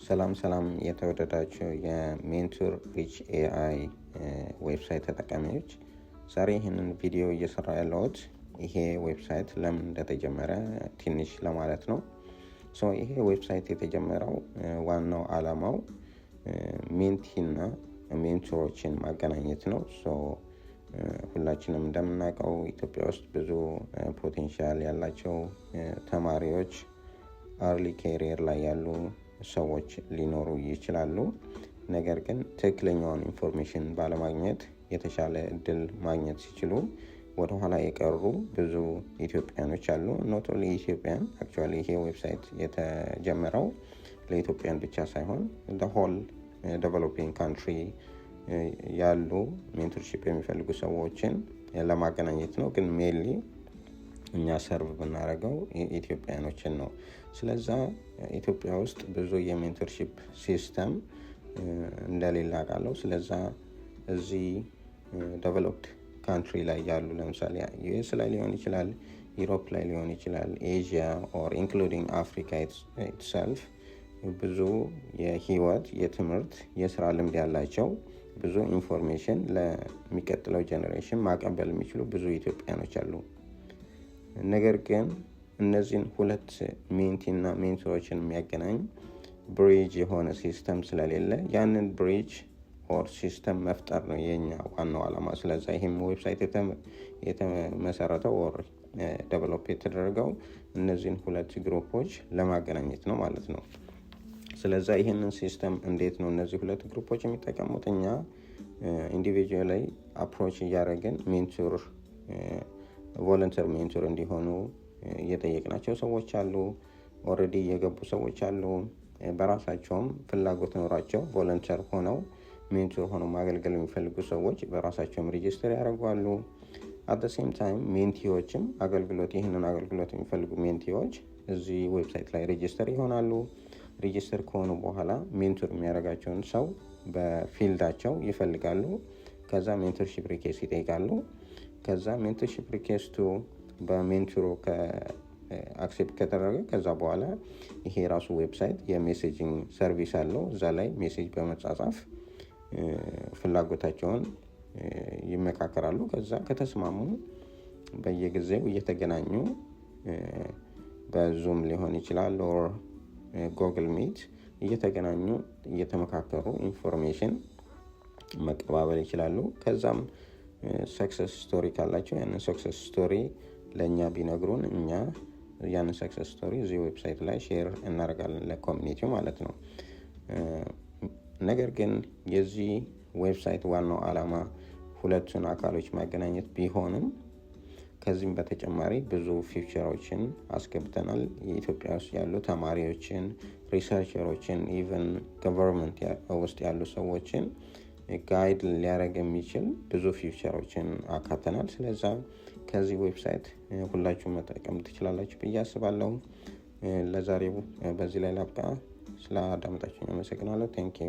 ሰላም የተወደዳችሁ የሜንቶር ሪች ኤአይ ዌብሳይት ተጠቃሚዎች፣ ዛሬ ይህንን ቪዲዮ እየሰራ ያለሁት ይሄ ዌብሳይት ለምን እንደተጀመረ ትንሽ ለማለት ነው። ይሄ ዌብሳይት የተጀመረው ዋናው ዓላማው ሜንቲና ሜንቶሮችን ማገናኘት ነው። ሁላችንም እንደምናውቀው ኢትዮጵያ ውስጥ ብዙ ፖቴንሻል ያላቸው ተማሪዎች አርሊ ካሪየር ላይ ያሉ ሰዎች ሊኖሩ ይችላሉ። ነገር ግን ትክክለኛውን ኢንፎርሜሽን ባለማግኘት የተሻለ እድል ማግኘት ሲችሉ ወደ ኋላ የቀሩ ብዙ ኢትዮጵያኖች አሉ። ኖት ኦንሊ ኢትዮጵያን አክቹዋሊ ይሄ ዌብሳይት የተጀመረው ለኢትዮጵያን ብቻ ሳይሆን the whole developing country ያሉ ሜንቶርሺፕ የሚፈልጉ ሰዎችን ለማገናኘት ነው። ግን ሜንሊ እኛ ሰርቭ ብናደርገው ኢትዮጵያኖችን ነው። ስለዚህ ኢትዮጵያ ውስጥ ብዙ የሜንቶርሺፕ ሲስተም እንደሌለ አውቃለሁ። ስለዚህ እዚህ ዴቨሎፕድ ካንትሪ ላይ ያሉ ለምሳሌ ዩኤስ ላይ ሊሆን ይችላል፣ ዩሮፕ ላይ ሊሆን ይችላል፣ ኤዥያ ኦር ኢንክሉዲንግ አፍሪካ ኢትሰልፍ ብዙ የህይወት፣ የትምህርት፣ የስራ ልምድ ያላቸው ብዙ ኢንፎርሜሽን ለሚቀጥለው ጀነሬሽን ማቀበል የሚችሉ ብዙ ኢትዮጵያኖች አሉ። ነገር ግን እነዚህን ሁለት ሜንቲና ሜንቶሮችን የሚያገናኝ ብሪጅ የሆነ ሲስተም ስለሌለ ያንን ብሪጅ ኦር ሲስተም መፍጠር ነው የኛ ዋናው ዓላማ። ስለዚህ ይሄም ዌብሳይት የተመሰረተው ኦር ዴቨሎፕ የተደረገው እነዚህን ሁለት ግሩፖች ለማገናኘት ነው ማለት ነው። ስለዚህ ይሄንን ሲስተም እንዴት ነው እነዚህ ሁለት ግሩፖች የሚጠቀሙት? እኛ ኢንዲቪጁዋል ላይ አፕሮች እያደረግን ሜንቶር ቮለንተር ሜንቶር እንዲሆኑ እየጠየቅናቸው ሰዎች አሉ። ኦልሬዲ የገቡ ሰዎች አሉ። በራሳቸውም ፍላጎት ኖራቸው ቮለንተር ሆነው ሜንቶር ሆነው ማገልገል የሚፈልጉ ሰዎች በራሳቸውም ሬጂስተር ያደርጋሉ። አት ዘ ሴም ታይም ሜንቲዎችም ይህንን አገልግሎት የሚፈልጉ ሜንቲዎች እዚህ ዌብሳይት ላይ ሬጂስተር ይሆናሉ። ሬጂስተር ከሆኑ በኋላ ሜንቶር የሚያደርጋቸውን ሰው በፊልዳቸው ይፈልጋሉ። ከዛ ሜንቶርሺፕ ሪኩዌስት ይጠይቃሉ። ከዛ ሜንቶርሺፕ ሪኩዌስቱ በሜንቶሩ አክሴፕት ከተደረገ ከዛ በኋላ ይሄ ራሱ ዌብሳይት የሜሴጂንግ ሰርቪስ አለው። እዛ ላይ ሜሴጅ በመጻጻፍ ፍላጎታቸውን ይመካከራሉ። ከዛ ከተስማሙ በየጊዜው እየተገናኙ በዙም ሊሆን ይችላል ኦር ጉግል ሚት እየተገናኙ እየተመካከሩ ኢንፎርሜሽን መቀባበል ይችላሉ። ከዛም ሰክሰስ ስቶሪ ካላቸው ያንን ሰክሰስ ስቶሪ ለእኛ ቢነግሩን እኛ ያንን ሰክሰስ ስቶሪ እዚህ ዌብሳይት ላይ ሼር እናደርጋለን ለኮሚኒቲው ማለት ነው። ነገር ግን የዚህ ዌብሳይት ዋናው ዓላማ ሁለቱን አካሎች ማገናኘት ቢሆንም ከዚህም በተጨማሪ ብዙ ፊቸሮችን አስገብተናል። የኢትዮጵያ ውስጥ ያሉ ተማሪዎችን፣ ሪሰርቸሮችን፣ ኢቨን ገቨርንመንት ውስጥ ያሉ ሰዎችን ጋይድ ሊያደርግ የሚችል ብዙ ፊቸሮችን አካተናል። ስለዚህ ከዚህ ዌብሳይት ሁላችሁም መጠቀም ትችላላችሁ ብዬ አስባለሁ። ለዛሬው በዚህ ላይ ላብቃ። ስለ አዳመጣችሁኝ አመሰግናለሁ። ቴንክ ዩ።